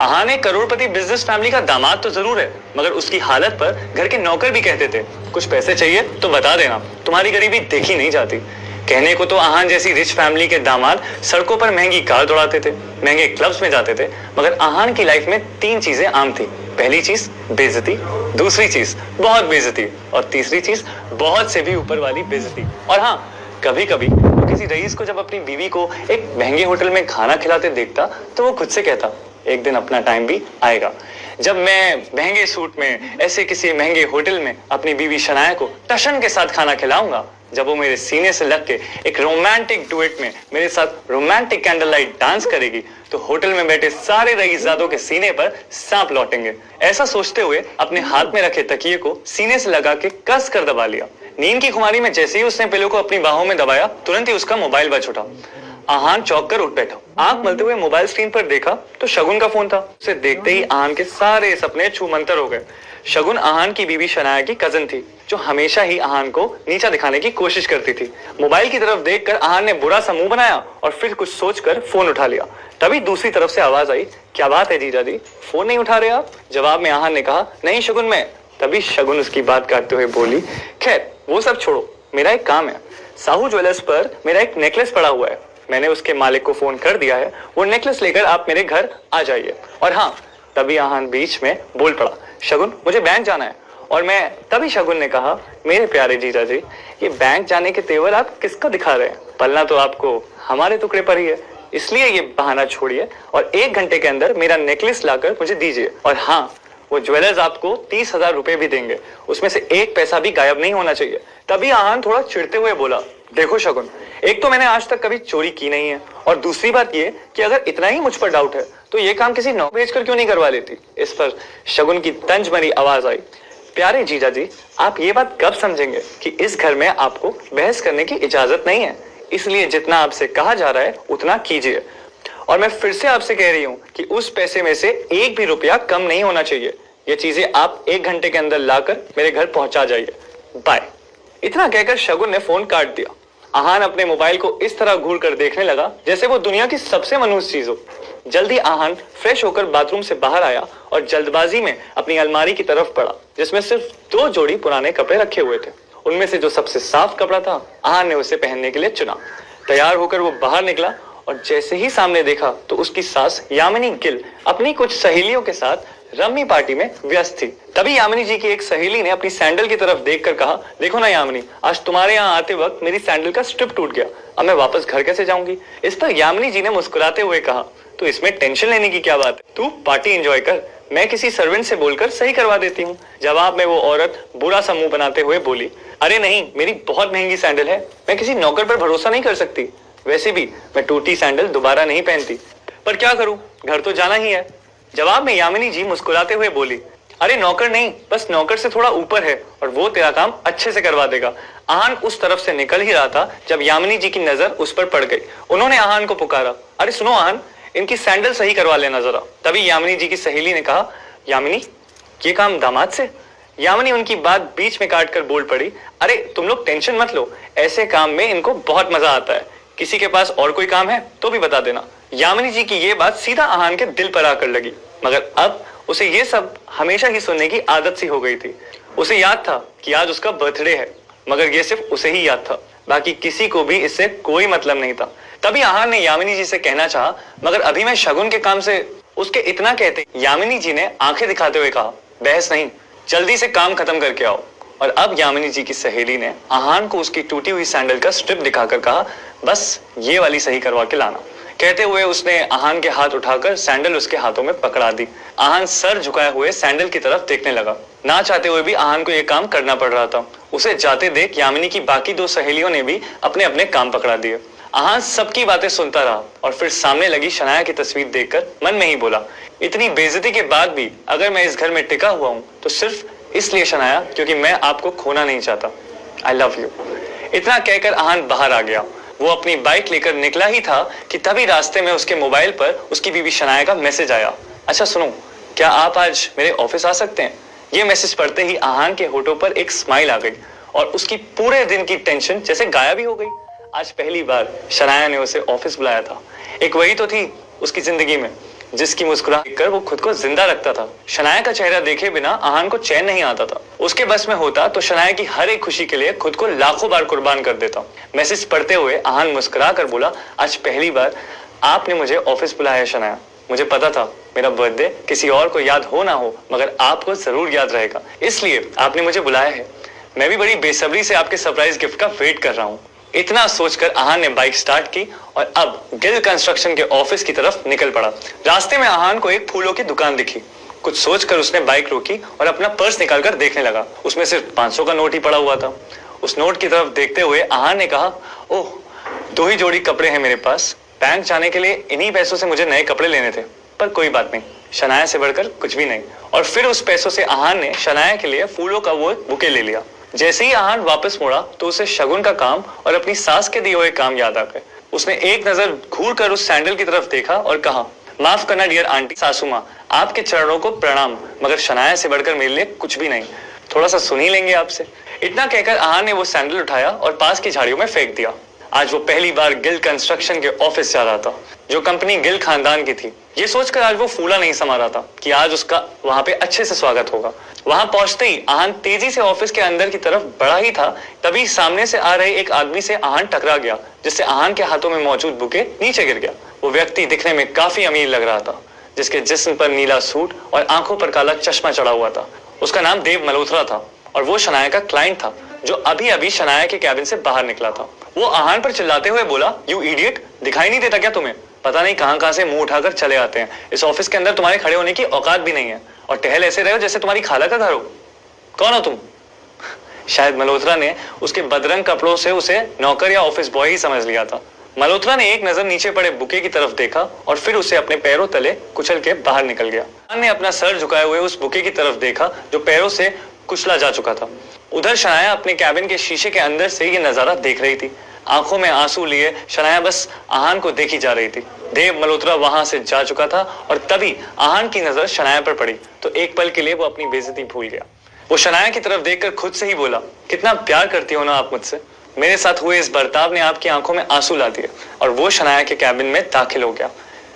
आहान एक करोड़पति business family का दामाद तो जरूर है, मगर उसकी हालत पर घर के नौकर भी कहते थे, कुछ पैसे चाहिए तो बता देना, तुम्हारी गरीबी देखी नहीं जाती। कहने को तो आहान जैसी रिच फैमिली के दामाद सड़कों पर महंगी कार दौड़ाते थे, महंगे क्लब्स में जाते थे, मगर आहान की लाइफ में तीन चीजें आम थी। पहली चीज बेइज्जती, दूसरी चीज बहुत बेइज्जती, और तीसरी चीज बहुत से भी ऊपर वाली बेइज्जती। और हाँ, कभी कभी वो किसी रईस को जब अपनी बीवी को एक महंगे होटल में खाना खिलाते देखता तो वो खुद से कहता, एक दिन अपना टाइम भी आएगा जब मैं महंगे सूट में ऐसे किसी महंगे होटल में अपनी बीवी शनाया को टशन के साथ खाना खिलाऊंगा, जब वो मेरे सीने से लग के एक रोमांटिक डुएट में मेरे साथ रोमांटिक कैंडल लाइट डांस करेगी, तो होटल में बैठे सारे रईसजादों के सीने पर सांप लौटेंगे। ऐसा सोचते हुए अपने हाथ में रखे तकिए को सीने से लगा के कस कर दबा लिया। नींद की खुमारी में जैसे ही उसने पिलो को अपनी बाहों में दबाया, तुरंत ही उसका मोबाइल बज उठा। आहान चौंक कर उठ बैठा, आंख मलते हुए मोबाइल स्क्रीन पर देखा तो शगुन का फोन था। उसे देखते ही आहान के सारे सपने छूमंतर हो गए। शगुन आहान की बीवी शनाया की कजन थी, जो हमेशा ही आहान को नीचा दिखाने की कोशिश करती थी। मोबाइल की तरफ देखकर आहान ने बुरा सा मुंह बनाया और फिर कुछ सोचकर फोन उठा लिया। तभी दूसरी तरफ से आवाज आई, क्या बात है जीजा जी, फोन नहीं उठा रहे आप? जवाब में आहान ने कहा, नहीं शगुन मैं। तभी शगुन उसकी बात काटते हुए बोली, खैर वो सब छोड़ो, मेरा एक काम है। साहू ज्वेलर्स पर मेरा एक नेकलेस पड़ा हुआ है, मैंने उसके मालिक को फोन कर दिया है, वो नेकलेस लेकर आप मेरे घर आ जाइए। और हाँ, तभी आहान बीच में बोल पड़ा, शगुन मुझे बैंक जाना है। और मैं तभी शगुन ने कहा, मेरे प्यारे जीजा जी, ये बैंक जाने के तेवर आप किसको दिखा रहे हैं? पलना तो आपको हमारे टुकड़े पर ही है, इसलिए ये बहाना छोड़िए और 1 घंटे के अंदर मेरा नेकलेस लाकर मुझे दीजिए। और हाँ, वो ज्वेलर्स आपको 30,000 रुपए भी देंगे, उसमें से 1 पैसा भी गायब नहीं होना चाहिए। तभी आहान थोड़ा चिढ़ते हुए बोला, देखो शगुन, एक तो मैंने आज तक कभी चोरी की नहीं है, और दूसरी बात ये कि अगर इतना ही मुझ पर डाउट है तो ये काम किसी नौकर भेजकर क्यों नहीं करवा लेती? इस पर शगुन की तंज भरी आवाज आई, प्यारे जीजा जी, आप ये बात कब समझेंगे कि इस घर में आपको बहस करने की इजाजत नहीं है, इसलिए जितना आपसे कहा जा रहा है उतना कीजिए। और मैं फिर से आपसे कह रही हूँ कि उस पैसे में से 1 भी रुपया कम नहीं होना चाहिए। ये चीजें आप 1 घंटे के अंदर लाकर मेरे घर पहुंचा जाइए, बाय। इतना कहकर शगुन ने फोन काट दिया। आहान अपने मोबाइल को इस तरह घूर कर देखने लगा जैसे वो दुनिया की सबसे मनहूस चीज हो। जल्दी आहान फ्रेश होकर बाथरूम से बाहर आया और जल्दबाजी में अपनी अलमारी की तरफ बढ़ा, जिसमें सिर्फ 2 जोड़ी पुराने कपड़े रखे हुए थे। उनमें से जो सबसे साफ कपड़ा था, आहान ने उसे पहनने के लिए चुना। तैयार होकर वो बाहर निकला और जैसे ही सामने देखा तो उसकी सास यामिनी गिल अपनी कुछ सहेलियों के साथ रम्मी पार्टी में व्यस्त थी। तभी यामिनी जी की एक सहेली ने अपनी सैंडल की तरफ देखकर कहा, देखो ना यामिनी, आज तुम्हारे यहाँ आते वक्त मेरी सैंडल का स्ट्रिप टूट गया, अब मैं वापस घर कैसे जाऊंगी? इस पर यामिनी जी ने मुस्कुराते हुए कहा, तो इसमें टेंशन लेने की क्या बात है, तू पार्टी एंजॉय कर, मैं किसी सर्वेंट से बोलकर सही करवा देती हूँ। जवाब में वो औरत बुरा सा मुंह बनाते हुए बोली, अरे नहीं, मेरी बहुत महंगी सैंडल है, मैं किसी नौकर पर भरोसा नहीं कर सकती। वैसे भी मैं टूटी सैंडल दोबारा नहीं पहनती, पर क्या करूं, घर तो जाना ही है। जवाब में यामिनी जी मुस्कुराते हुए बोली, अरे नौकर नहीं, बस नौकर से थोड़ा ऊपर है और वो तेरा काम अच्छे से करवा देगा। आहान उस तरफ से निकल ही रहा था जब यामिनी जी की नजर उस पर पड़ गई। उन्होंने आहान को पुकारा, अरे सुनो आहान, इनकी सैंडल सही करवा लेना जरा। तभी यामिनी जी की सहेली ने कहा, यामिनी, ये काम दामाद से? यामिनी उनकी बात बीच में काट कर बोल पड़ी, अरे तुम लोग टेंशन मत लो, ऐसे काम में इनको बहुत मजा आता है, किसी के पास और कोई काम है तो भी बता देना। यामिनी जी की ये बात सीधा आहान के दिल पर आकर लगी, मगर अब उसे ये सब हमेशा ही सुनने की आदत सी हो गई थी। उसे याद था कि आज उसका बर्थडे है, मगर ये सिर्फ उसे ही याद था, बाकी किसी को भी इससे कोई मतलब नहीं था। तभी आहान ने यामिनी जी से कहना चाहा, मगर अभी मैं शगुन के काम से उसके इतना कहते यामिनी जी ने आंखें दिखाते हुए कहा, बहस नहीं, जल्दी से काम खत्म करके आओ। और अब यामिनी जी की सहेली ने आहान को उसकी टूटी हुई सैंडल का स्ट्रिप दिखाकर कहा, बस ये वाली सही करवा के लाना। कहते हुए उसने आहान के हाथ उठाकर सैंडल उसके हाथों में पकड़ा दी। आहान सर झुकाए हुए सैंडल की तरफ देखने लगा। ना चाहते हुए भी आहान को यह काम करना पड़ रहा था। उसे जाते देख यामिनी की बाकी 2 सहेलियों ने भी अपने अपने काम पकड़ा दिए। आहान सबकी बातें सुनता रहा और फिर सामने लगी शनाया की तस्वीर देखकर मन में ही बोला, इतनी बेइज्जती के बाद भी अगर मैं इस घर में टिका हुआ हूं तो सिर्फ इसलिए शनाया क्योंकि मैं आपको खोना नहीं चाहता। I love you. इतना कहकर आहान बाहर आ गया। वो अपनी बाइक लेकर निकला ही था कि तभी रास्ते में उसके मोबाइल पर उसकी बीवी शनाया का मैसेज आया, अच्छा सुनो, क्या आप आज मेरे ऑफिस आ सकते हैं? ये मैसेज पढ़ते ही आहान के होठों पर एक स्माइल आ गई और उसकी पूरे दिन की टेंशन जैसे गायब ही हो गई। आज पहली बार शनाया ने उसे ऑफिस बुलाया था। एक वही तो थी उसकी जिंदगी में जिसकी मुस्कुराहट देखकर वो खुद को जिंदा रखता था। शनाया का चेहरा देखे बिना आहान को चैन नहीं आता था। उसके बस में होता तो शनाया की हर एक खुशी के लिए खुद को लाखों बार कुर्बान कर देता। मैसेज पढ़ते हुए आहान मुस्कुरा कर बोला, आज पहली बार आपने मुझे ऑफिस बुलाया है शनाया। मुझे पता था मेरा बर्थडे किसी और को याद हो ना हो मगर आपको जरूर याद रहेगा, इसलिए आपने मुझे बुलाया है। मैं भी बड़ी बेसब्री से आपके सरप्राइज गिफ्ट का वेट कर रहा हूँ। इतना सोचकर आहान ने बाइक स्टार्ट की और अब गिल कंस्ट्रक्शन के ऑफिस की तरफ निकल पड़ा। रास्ते में आहान को एक फूलों की दुकान दिखी। कुछ सोचकर उसने बाइक रोकी और अपना पर्स निकालकर देखने लगा। उसमें सिर्फ 500 का नोट ही पड़ा हुआ था। उस नोट की तरफ देखते हुए आहान ने कहा, ओह 2 ही जोड़ी कपड़े हैं मेरे पास। बैंक जाने के लिए इन्हीं पैसों से मुझे नए कपड़े लेने थे, पर कोई बात नहीं, शनाया से बढ़कर कुछ भी नहीं। और फिर उस पैसों से आहान ने शनाया के लिए फूलों का वो बुके ले लिया। जैसे ही आहान वापस मुड़ा तो उसे शगुन का काम और अपनी सास के दिए हुए काम याद आ गए। उसने एक नजर घूर कर उस सैंडल की तरफ देखा और कहा, माफ करना डियर आंटी सासू माँ, आपके चरणों को प्रणाम, मगर शनाया से बढ़कर मेरे लिए कुछ भी नहीं। थोड़ा सा सुन ही लेंगे आपसे। इतना कहकर आहान ने वो सैंडल उठाया और पास की झाड़ियों में फेंक दिया। आज वो पहली बार गिल कंस्ट्रक्शन के ऑफिस जा रहा था, जो कंपनी गिल खानदान की थी। ये सोचकर आज वो फूला नहीं समा रहा था कि आज उसका वहां पे अच्छे से स्वागत होगा। वहां पहुंचते ही आहान तेजी से ऑफिस के अंदर की तरफ बढ़ा ही था, तभी सामने से आ रहे एक आदमी से आहान टकरा गया, जिससे आहान के हाथों में मौजूद बुके नीचे गिर गया। वो व्यक्ति दिखने में काफी अमीर लग रहा था, जिसके जिस्म पर नीला सूट और आंखों पर काला चश्मा चढ़ा हुआ था। उसका नाम देव मल्होत्रा था और वो शनाया का क्लाइंट था, जो अभी अभी शनाया के कैबिन से बाहर निकला था। वो आहान पर चिल्लाते हुए बोला, यू इडियट, दिखाई नहीं देता क्या तुम्हें? पता नहीं कहां से मुंह उठाकर चले आते हैं। इस ऑफिस के अंदर तुम्हारे खड़े होने की औकात भी नहीं है और टहल ऐसे रहे हो जैसे तुम्हारी खाला का घर हो। कौन हो तुम? शायद मल्होत्रा ने उसके बदरंग कपड़ों से उसे नौकर या ऑफिस बॉय ही समझ लिया था। मल्होत्रा ने एक नजर नीचे पड़े बुके की तरफ देखा और फिर उसे अपने पैरों तले कुचल के बाहर निकल गया। आहान ने अपना सर झुकाए हुए उस बुके की तरफ देखा जो पैरों से कुचला जा चुका था। उधर शनाया अपने कैबिन के शीशे के अंदर से ये नजारा देख रही थी। आंखों में आंसू लिए शनाया बस आहान को देखी जा रही थी। देव मल्होत्रा वहां से जा चुका था और तभी आहान की नजर शनाया पर पड़ी तो एक पल के लिए वो अपनी बेइज्जती भूल गया। वो शनाया की तरफ देखकर खुद से ही बोला, कितना प्यार करती हो ना आप मुझसे। मेरे साथ हुए इस बर्ताव ने आपकी आंखों में आंसू ला दिए। और वो शनाया के कैबिन में दाखिल हो गया।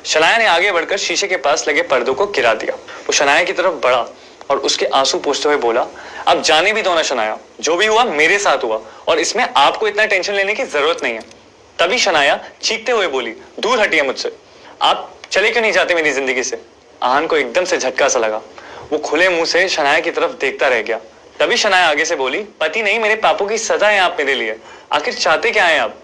शनाया ने आगे बढ़कर शीशे के पास लगे पर्दों को गिरा दिया। वो शनाया की तरफ बढ़ा और उसके आंसू पोंछते हुए बोला, अब जाने भी दो ना शनाया, जो भी हुआ मेरे साथ हुआ और इसमें आपको इतना टेंशन लेने की जरूरत नहीं है। तभी शनाया चीखते हुए बोली, दूर हटिए मुझसे, आप चले क्यों नहीं जाते मेरी जिंदगी से? आहान को एकदम से झटका सा लगा। वो खुले मुंह से शनाया की तरफ देखता रह गया। तभी शनाया आगे से बोली, पति नहीं मेरे पापों की सजा है आप मेरे लिए। आखिर चाहते क्या है आप?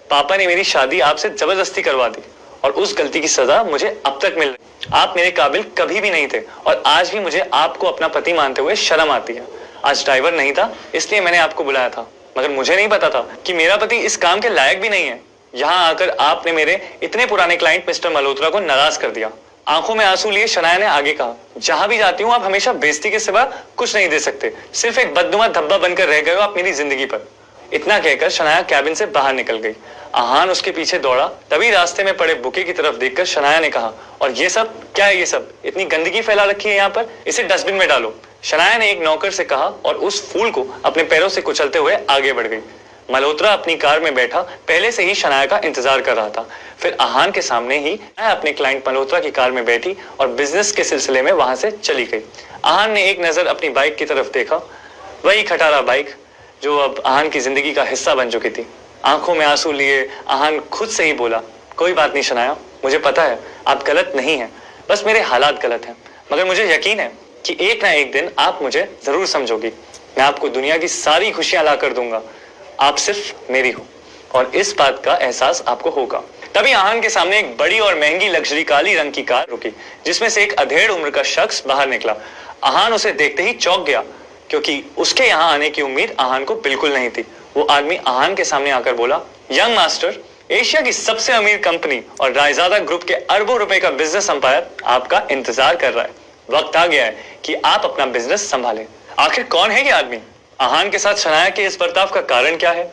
पापा ने मेरी शादी आपसे जबरदस्ती करवा दी और उस गलती की सजा मुझे अब तक मिल रही। आप मेरे काबिल कभी भी नहीं थे और आज भी मुझे आपको अपना पति मानते हुए शर्म आती है। आज ड्राइवर नहीं था इसलिए मैंने आपको बुलाया था, मगर मुझे नहीं पता था कि मेरा पति इस काम के लायक भी नहीं है। यहाँ आकर आपने मेरे इतने पुराने क्लाइंट मिस्टर मल्होत्रा को नाराज कर दिया। आंखों में आंसू लिए शनाया ने आगे कहा, जहां भी जाती हूँ आप हमेशा बेइज्जती के सिवा कुछ नहीं दे सकते। सिर्फ एक बदनुमा धब्बा बनकर रह गए हो आप मेरी जिंदगी पर। इतना कहकर शनाया कैबिन से बाहर निकल गई। आहान उसके पीछे दौड़ा। तभी रास्ते में पड़े बुके की तरफ देखकर शनाया ने कहा, और ये सब क्या है? ये सब इतनी गंदगी फैला रखी है यहाँ पर, इसे डस्टबिन में डालो। शनाया ने एक नौकर से कहा और उस फूल को अपने पैरों से कुचलते हुए आगे बढ़ गई। मल्होत्रा अपनी कार में बैठा पहले से ही शनाया का इंतजार कर रहा था। फिर आहान के सामने ही अपने क्लाइंट मल्होत्रा की कार में बैठी और बिजनेस के सिलसिले में वहां से चली गई। आहान ने एक नजर अपनी बाइक की तरफ देखा, वही खटारा बाइक जो अब आहान की जिंदगी का हिस्सा बन चुकी थी। आंखों में आंसू लिए आहान खुद से ही बोला, कोई बात नहीं शनाया, मुझे पता है आप गलत नहीं हैं, बस मेरे हालात गलत हैं, मगर मुझे यकीन है कि एक ना एक दिन आप मुझे जरूर समझोगी। मैं आपको दुनिया की सारी खुशियां ला कर दूंगा, आप सिर्फ मेरी हो और इस बात का एहसास आपको होगा। तभी आहान के सामने एक बड़ी और महंगी लग्जरी काली रंग की कार रुकी, जिसमें से एक अधेड़ उम्र का शख्स बाहर निकला। आहान उसे देखते ही चौंक गया, क्योंकि उसके यहाँ आने की उम्मीद आहान को बिल्कुल नहीं थी। वो आदमी आहान के सामने आकर बोला, यंग मास्टर, एशिया की सबसे अमीर कंपनी और रायजादा ग्रुप के अरबों रुपए का बिजनेस अंपायर आपका इंतजार कर रहा है। वक्त आ गया है कि आप अपना बिजनेस संभालें। आखिर कौन है ये आदमी? आहान के साथ शनाया के इस बर्ताव का कारण क्या है?